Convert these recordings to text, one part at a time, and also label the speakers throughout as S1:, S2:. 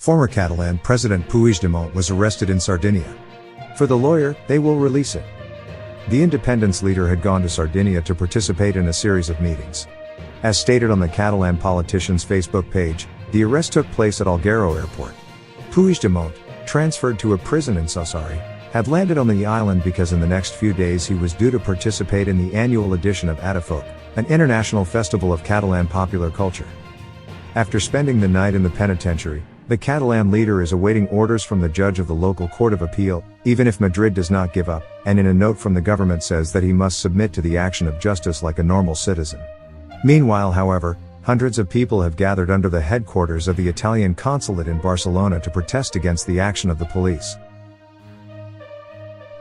S1: Former Catalan President Puigdemont was arrested in Sardinia. For the lawyer, they will release it. The independence leader had gone to Sardinia to participate in a series of meetings. As stated on the Catalan politician's Facebook page, the arrest took place at Alghero Airport. Puigdemont, transferred to a prison in Sassari, had landed on the island because in the next few days he was due to participate in the annual edition of Atafolk, an international festival of Catalan popular culture. After spending the night in the penitentiary, the Catalan leader is awaiting orders from the judge of the local court of appeal, even if Madrid does not give up, and in a note from the government says that he must submit to the action of justice like a normal citizen. Meanwhile, however, hundreds of people have gathered under the headquarters of the Italian consulate in Barcelona to protest against the action of the police.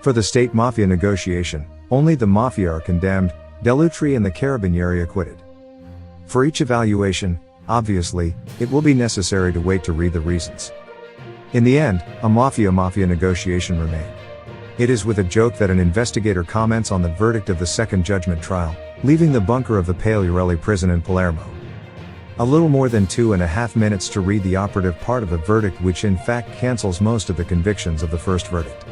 S1: For the State-Mafia negotiation, only the mafia are condemned, Dell'Utri and the carabinieri acquitted. For each evaluation, obviously, it will be necessary to wait to read the reasons. In the end, a mafia negotiation remained. It is with a joke that an investigator comments on the verdict of the second judgment trial, leaving the bunker of the Pagliarelli prison in Palermo. A little more than 2.5 minutes to read the operative part of the verdict, which in fact cancels most of the convictions of the first verdict.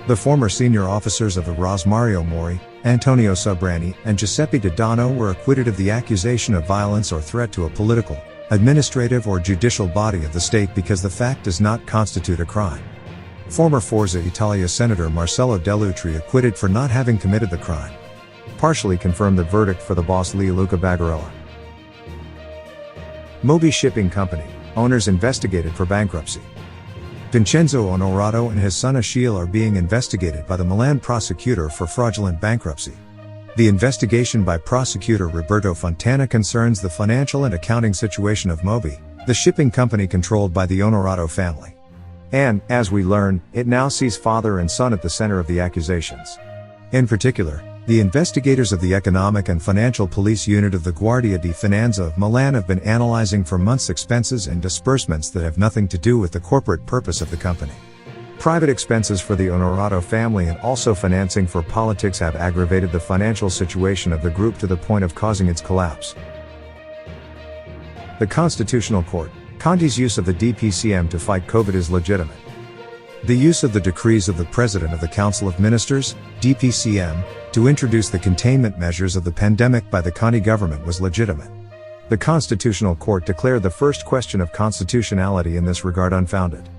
S1: The former senior officers of the RAS Mario Mori, Antonio Sobrani, and Giuseppe Dodano were acquitted of the accusation of violence or threat to a political, administrative or judicial body of the state because the fact does not constitute a crime. Former Forza Italia Senator Marcello Dell'Utri, acquitted for not having committed the crime, partially confirmed the verdict for the boss Luca Bagarella. Moby Shipping Company, owners investigated for bankruptcy. Vincenzo Onorato and his son Achille are being investigated by the Milan prosecutor for fraudulent bankruptcy. The investigation by prosecutor Roberto Fontana concerns the financial and accounting situation of Moby, the shipping company controlled by the Onorato family. And, as we learn, it now sees father and son at the center of the accusations. In particular, the investigators of the Economic and Financial Police Unit of the Guardia di Finanza of Milan have been analyzing for months expenses and disbursements that have nothing to do with the corporate purpose of the company. Private expenses for the Onorato family and also financing for politics have aggravated the financial situation of the group to the point of causing its collapse. The Constitutional Court, Conte's use of the Dpcm to fight COVID is legitimate. The use of the decrees of the President of the Council of Ministers, Dpcm, to introduce the containment measures of the pandemic by the Conte government was legitimate. The Constitutional Court declared the first question of constitutionality in this regard unfounded.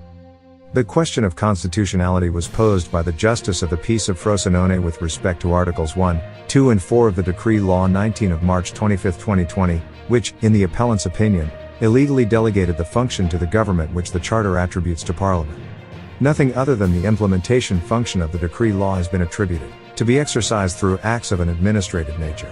S1: The question of constitutionality was posed by the Justice of the Peace of Frosinone with respect to Articles 1, 2 and 4 of the Decree Law 19 of March 25, 2020, which, in the appellant's opinion, illegally delegated the function to the government which the Charter attributes to Parliament. Nothing other than the implementation function of the decree law has been attributed, to be exercised through acts of an administrative nature.